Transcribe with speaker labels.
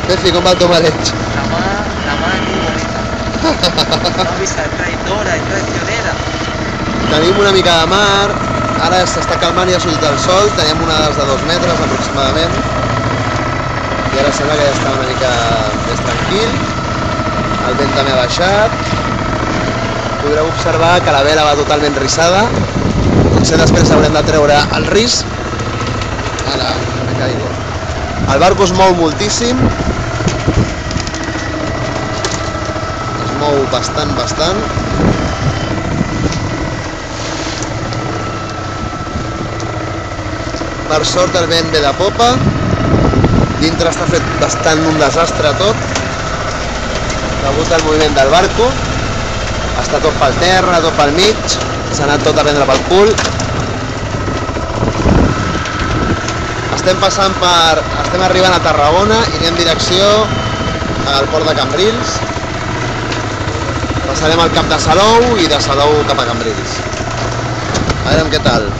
Speaker 1: Pefi, com va el tomareig?
Speaker 2: La mar es muy bonita. Una vista traidora y traicionera.
Speaker 1: Tenim una mica de mar, ara s'està calmant i ha sortit el sol, teníem onades de 2 metres aproximadament, i ara sembla que ja està una mica més tranquil, el vent també ha baixat, podreu observar que la vela va totalment rissada, potser després haurem de treure el ris. Ara, me caigo. El barco es mou moltíssim, es mou bastant. Per sort el vent ve de popa, dintre està fet bastant un desastre tot, degut al moviment del barco, està tot pel terra, tot pel mig, s'ha anat tot a prendre pel cul. Estem arribant a Tarragona i anem en direcció al port de Cambrils, passarem al Camp de Salou i de Salou cap a Cambrils. A veure què tal.